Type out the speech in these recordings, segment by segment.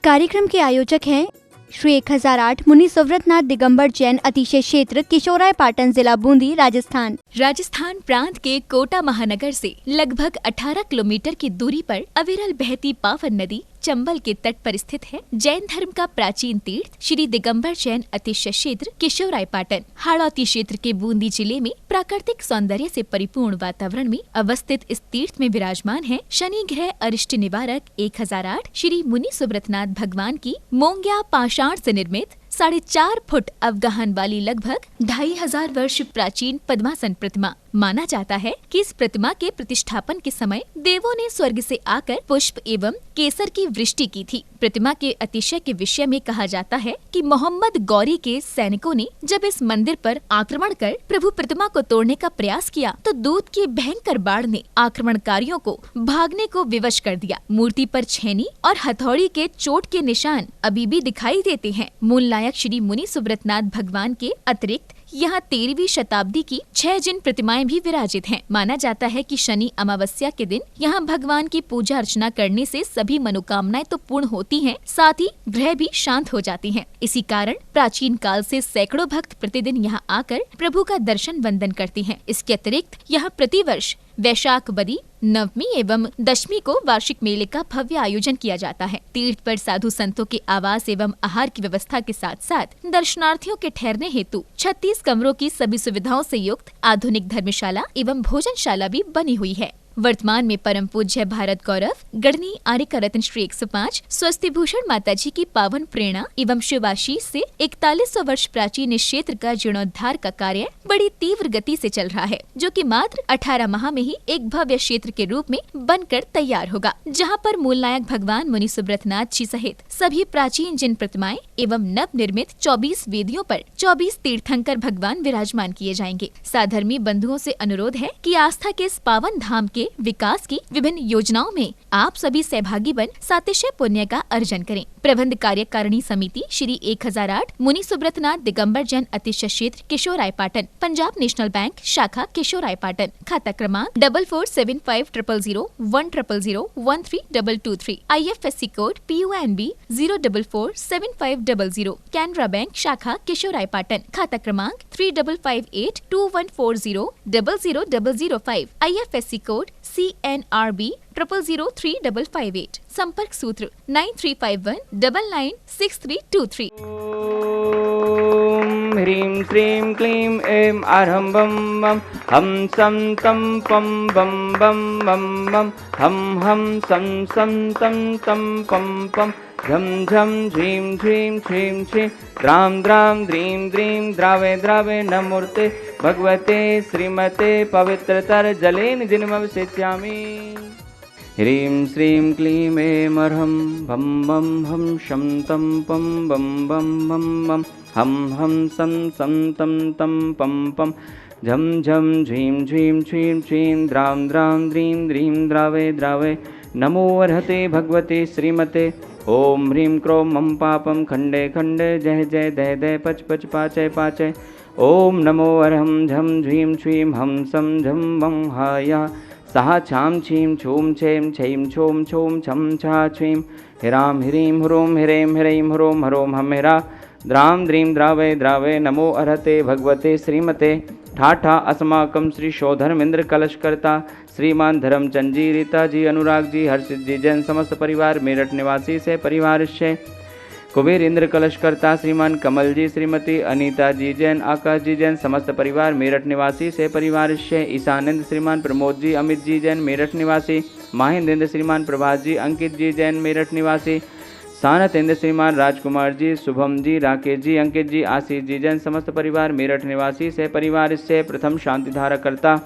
कार्यक्रम के आयोजक हैं श्री 1008 मुनि सुव्रतनाथ दिगंबर जैन अतिशय क्षेत्र किशोराय पाटन जिला बूंदी राजस्थान। राजस्थान प्रांत के कोटा महानगर से लगभग 18 किलोमीटर की दूरी पर अविरल बहती पावन नदी चंबल के तट पर स्थित है। जैन धर्म का प्राचीन तीर्थ श्री दिगंबर जैन अतिशय क्षेत्र किशोराय पाटन हाड़ौती क्षेत्र के बूंदी जिले में प्राकृतिक सौंदर्य से परिपूर्ण वातावरण में अवस्थित इस तीर्थ में विराजमान है शनि ग्रह अरिष्ट निवारक 1008 श्री मुनि सुव्रतनाथ भगवान की मोंग्या पाषाण से निर्मित 4.5 फुट अवगाहन वाली लगभग 2500 वर्ष प्राचीन पद्मासन प्रतिमा। माना जाता है कि इस प्रतिमा के प्रतिष्ठापन के समय देवों ने स्वर्ग से आकर पुष्प एवं केसर की वृष्टि की थी। प्रतिमा के अतिशय के विषय में कहा जाता है कि मोहम्मद गौरी के सैनिकों ने जब इस मंदिर पर आक्रमण कर प्रभु प्रतिमा को तोड़ने का प्रयास किया तो दूत की भयंकर बाढ़ ने आक्रमणकारियों को भागने को विवश कर दिया। मूर्ति पर छेनी और हथौड़ी के चोट के निशान अभी भी दिखाई देते हैं। मूल नायक श्री मुनि सुव्रतनाथ भगवान के अतिरिक्त यहाँ 13वीं शताब्दी की 6 जिन प्रतिमाएं भी विराजित हैं। माना जाता है कि शनि अमावस्या के दिन यहाँ भगवान की पूजा अर्चना करने से सभी मनोकामनाएं तो पूर्ण होती हैं, साथ ही ग्रह भी शांत हो जाती हैं। इसी कारण प्राचीन काल से सैकड़ों भक्त प्रतिदिन यहाँ आकर प्रभु का दर्शन वंदन करते हैं। इसके अतिरिक्त यहाँ प्रतिवर्ष वैशाख बदी नवमी एवं दशमी को वार्षिक मेले का भव्य आयोजन किया जाता है। तीर्थ पर साधु संतों के आवास एवं आहार की व्यवस्था के साथ साथ दर्शनार्थियों के ठहरने हेतु 36 कमरों की सभी सुविधाओं से युक्त आधुनिक धर्मशाला एवं भोजनशाला भी बनी हुई है। वर्तमान में परम पूज्य भारत गौरव गढ़नी आर्य रत्न श्री 105 स्वस्ति भूषण माता जी की पावन प्रेरणा एवं शिवाशीष से 4100 वर्ष प्राचीन इस क्षेत्र का जीर्णोद्धार का कार्य बड़ी तीव्र गति से चल रहा है, जो कि मात्र 18 माह में ही एक भव्य क्षेत्र के रूप में बनकर तैयार होगा, जहां पर मूल नायक भगवान मुनि सुव्रतनाथ जी सहित सभी प्राचीन जिन प्रतिमाएं एवं नव निर्मित 24 वेदियों पर 24 तीर्थंकर भगवान विराजमान किए जाएंगे। साधर्मी बंधुओं से अनुरोध है कि आस्था के इस पावन धाम के विकास की विभिन्न योजनाओं में आप सभी सहभागी बन सातिशय पुण्य का अर्जन करें। प्रबंध कार्यकारिणी समिति श्री 1008 मुनि सुव्रतनाथ दिगंबर जैन अतिशय क्षेत्र किशोराय पाटन, पंजाब नेशनल बैंक शाखा किशोराय पाटन, खाता क्रमांक 4475001000132223, IFSC code PUNB 0447500, Canara bank शाखा किशोराय पाटन, खाता क्रमांक 358214000005, IFSC कोड CNRB 000355, संपर्क सूत्र 9351996323। ओम ह्रीं श्रीं क्लीं ऐं अर्हं बम बम हम सम तम पम बम बम बम बम हम सम सम तम तम पम पम झम झम झीं झीं छीं छीं द्रां द्रां द्रीं द्रीं द्रावे द्रावे नमूर्ते भगवते श्रीमते पवित्रतर जलेन जिन्मवसिष्यामि। ह्रीं श्रीं क्लीं ऐं अर्हं बम बम हम शं तं पं बम बम बम बम हम सं सं तं तं पं पम झम झम झीं झीं छीं छीं द्रां द्रां द्रीं द्रीं द्रावे द्रावे नमो अर्हते भगवते श्रीमते। ओम ह्रीं क्रों मम पापम खंडे खंडे जय जय दय दय पच पच पाचय पाचय। ओम नमो अर्हं झम झीं छीं हम सं झम वं हाया सहा छाम छीं छूम छेम छीं छोम छोम छम छा छीं हिराम ह्रीं ह्रों ह्रें ह्रैं ह्रों हरों हम हिरा द्रां द्रीं द्रावे द्रावे नमो अर्हते भगवते श्रीमते। ठाठा अस्माकं श्री शोधर्मेंद्र कलशकर्ता श्रीमान धर्मचंद जी, रीता जी, अनुराग जी, हर्षित जी जैन समस्त परिवार मेरठ निवासी से परिवार से कुबेर इंद्र कलशकर्ता श्रीमान कमल जी, श्रीमती अनीता जी जैन, आकाश जी जैन समस्त परिवार मेरठ निवासी से परिवार से ईशानंद श्रीमान प्रमोद जी, अमित जी जैन मेरठ निवासी, माहिंद्र श्रीमान प्रभात जी, अंकित जी जैन मेरठ निवासी, सानतेंद्र श्रीमान राजकुमार जी, शुभम जी, राकेश जी, अंकित जी, आशीष जी जैन समस्त परिवार मेरठ निवासी से परिवार से प्रथम शांति धारा करता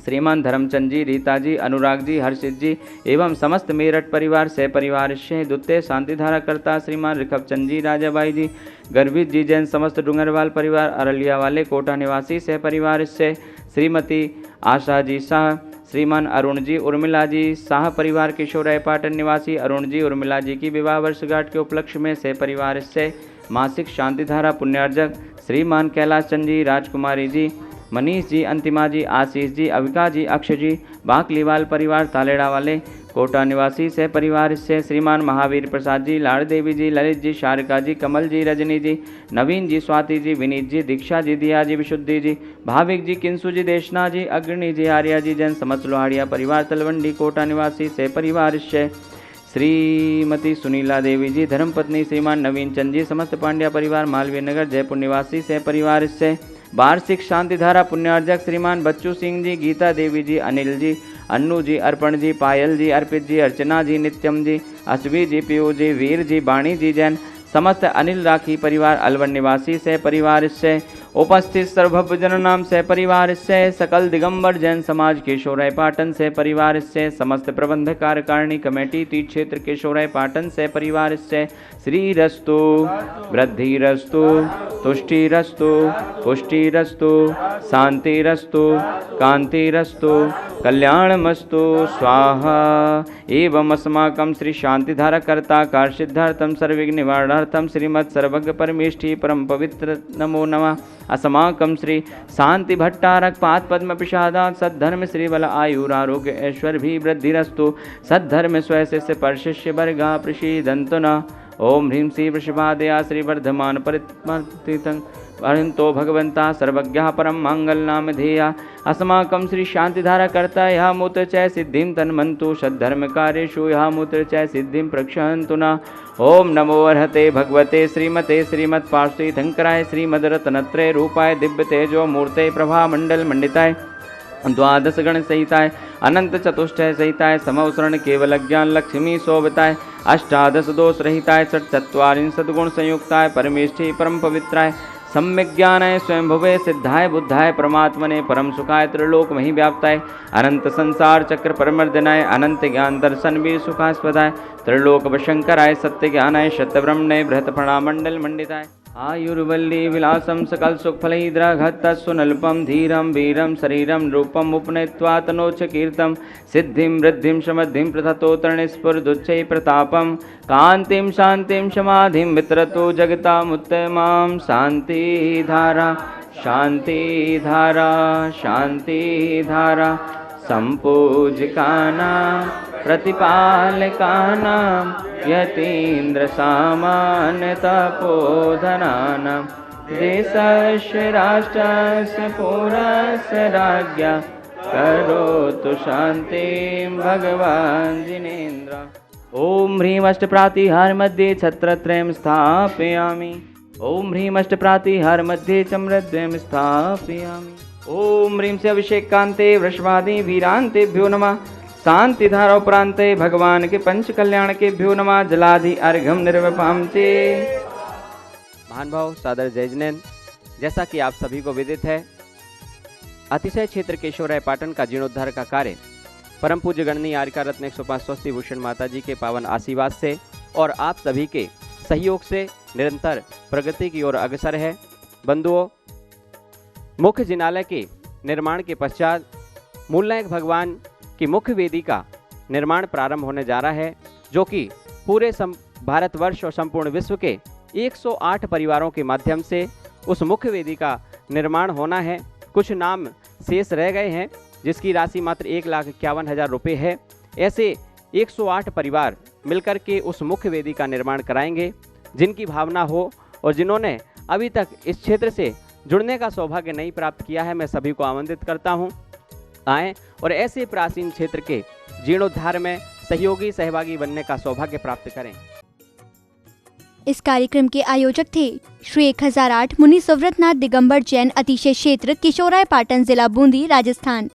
श्रीमान धर्मचंद जी, रीता जी, अनुराग जी, हर्षित जी एवं समस्त मेरठ परिवार से परिवार से द्वितीय शांति धारा करता श्रीमान ऋखभचंद जी, राजाबाई जी, गर्भित जी जैन समस्त डूंगरवाल परिवार अरलिया वाले कोटा निवासी से परिवार से श्रीमती आशा जी शाह, श्रीमान अरुण जी, उर्मिला जी शाह परिवार किशोराय पाटन निवासी अरुण जी, उर्मिला जी की विवाह वर्षगांठ के उपलक्ष्य में से परिवार से मासिक शांति धारा पुण्यार्जक श्रीमान कैलाश चंद जी, राजकुमारी जी, मनीष जी, अंतिमा जी, आशीष जी, अविका जी, अक्षय जी, बाकलीवाल परिवार तालेड़ा वाले, कोटा निवासी सह परिवार से श्रीमान महावीर प्रसाद जी, लाड़ देवी जी, ललित जी, शारिका जी, कमल जी, रजनी जी, नवीन जी, स्वाति जी, विनीत जी, दीक्षा जी, दिया जी, विशुद्धि जी, भाविक जी, किंसु जी, देशना जी, अग्रणी जी, आर्या जी, जैन समस्त लोहाड़िया परिवार तलवंडी कोटा निवासी से परिवार से श्रीमती सुनीला देवी जी, धर्मपत्नी श्रीमान नवीन चंद जी, समस्त पांड्या परिवार मालवीय नगर जयपुर निवासी से परिवार से वार्षिक शांतिधारा पुण्यार्जक श्रीमान बच्चू सिंह जी, गीता देवी जी, अनिल जी, अन्नू जी, अर्पण जी, पायल जी, अर्पित जी, अर्चना जी, नित्यम जी, अश्वी जी, पीयू जी, वीर जी, बाणी जी, जैन समस्त अनिल राखी परिवार अलवर निवासी से परिवार से उपस्थित सर्वभजन नाम से परिवार से सकल दिगंबर जैन समाज केशोराय पाटन से परिवार से समस्त प्रबंधक कार्यकारिणी कमेटी तीर्थ क्षेत्र केशोराय पाटन से परिवार से श्री रस्तु वृद्धिरस्तु तुष्टिरस्तु पुष्टिरस्तु शांतिरस्तु कांतिरस्तु कल्याणमस्तु स्वाहा एवं अस्माकं श्री शांतिधारा कर्ता कार्य सर्वविघ्न निवारणार्थम श्रीमद् सर्वज्ञ परमेष्ठी परम पवित्र नमो नमः अस्माकं श्री शांति भट्टारक पाद पद्म प्रसादात् सद्धर्म श्री बल आयुर आरोग्य ऐश्वर्य भी वृद्धिरस्तु सद्धर्म स्वयं परशिष्य वर्गा प्रसीदन्तु न ओम ह्रीं श्री वृषभादया श्री वर्धमान परित्मतितं अनंतो भगवंता सर्वज्ञः परम मंगल नाम धेया अस्माकं श्री शांतिधारा कर्ता यह मूत्र चय सिद्धिं तन्मन्तु सद्धर्म कार्येषु यह मूत्र चय सिद्धिं प्रक्षन्तु न ओम नमो अर्हते भगवते श्रीमते श्रीमत् पार्श्वी धंकराय श्रीमद्रत्नत्रय रूपाय दिव्य तेजो मूर्ते प्रभा मंडल मंडिताय द्वादश गण सहिताय अनंत चतुष्टय सहिताय समवसरण केवल ज्ञान लक्ष्मी शोभताय अष्टादश दोष रहिताय षट्चत्वारिंशत् गुण संयुक्ताय परमेष्ठी परम पवित्राय सम्यक ज्ञानाय स्वयं भवे सिद्धाय बुद्धाय परमात्मने परम सुखाय त्रिलोक मही व्याप्ताय अनंत संसार चक्र परमर्दनाय अनंत ज्ञान दर्शन वीर सुखास्पदाय त्रिलोक वशंकराय सत्य ज्ञानाय शतब्रह्मणे बृहत फणामंडल मंडिताय आयुर्वल्ली विलासम सकल सुखफलैद्राघत्तस्वनल्पम धीरम वीरम शरीरम रूपम उपनयित्वा तनोच्च कीर्तम सिद्धिं वृद्धिं समृद्धिं प्रथतोत्तरणस्फुरदुच्चै प्रतापम कांतिं शांतिं समाधिं वितरतो जगतामुत्तमां शांतिधारा शांतिधारा शांतिधारा संपूजकानां प्रतिपालकानां यतीन्द्र सामान्य तपोधनानां देशस्य राष्ट्रस्य पुरस्य राज्ञा करोतु शान्तिं भगवान् जिनेन्द्र। ओम ह्रीं अष्टप्रातिहार मध्ये छत्रत्रयं स्थापयामि। ओम ह्रीं अष्टप्रातिहार मध्ये चम्रद्वयं स्थापयामि। ओम ह्रीं से अभिषेकान्ते वृषभादि वीरान्तेभ्यो नमः। शांतिधारा उपरांते भगवान के पंच कल्याण के भ्यो नमः। जलाधि अर्घम निर्वपाम चे। महानुभाव सादर जय जिनेन्द्र। जैसा कि आप सभी को विदित है, अतिशय क्षेत्र केशोराय पाटन का जीर्णोद्धार का कार्य परम पूज्य गणनीय आर्यका रत्न 105 स्वस्ति भूषण माता जी के पावन आशीर्वाद से और आप सभी के सहयोग से निरंतर प्रगति की ओर अग्रसर है। बंधुओं, मुख्य जिनालय के निर्माण के पश्चात मूलनायक भगवान की मुख्य वेदी का निर्माण प्रारंभ होने जा रहा है, जो कि पूरे भारतवर्ष और संपूर्ण विश्व के 108 परिवारों के माध्यम से उस मुख्य वेदी का निर्माण होना है। कुछ नाम शेष रह गए हैं, जिसकी राशि मात्र 1,51,000 रुपये है। ऐसे 108 परिवार मिलकर के उस मुख्य वेदी का निर्माण कराएंगे। जिनकी भावना हो और जिन्होंने अभी तक इस क्षेत्र से जुड़ने का सौभाग्य नहीं प्राप्त किया है, मैं सभी को आमंत्रित करता हूं, आएँ और ऐसे प्राचीन क्षेत्र के जीर्णोद्धार में सहभागी बनने का सौभाग्य प्राप्त करें। इस कार्यक्रम के आयोजक थे श्री 1008 मुनि सुव्रतनाथ दिगंबर जैन अतिशय क्षेत्र किशोराय पाटन जिला बूंदी राजस्थान।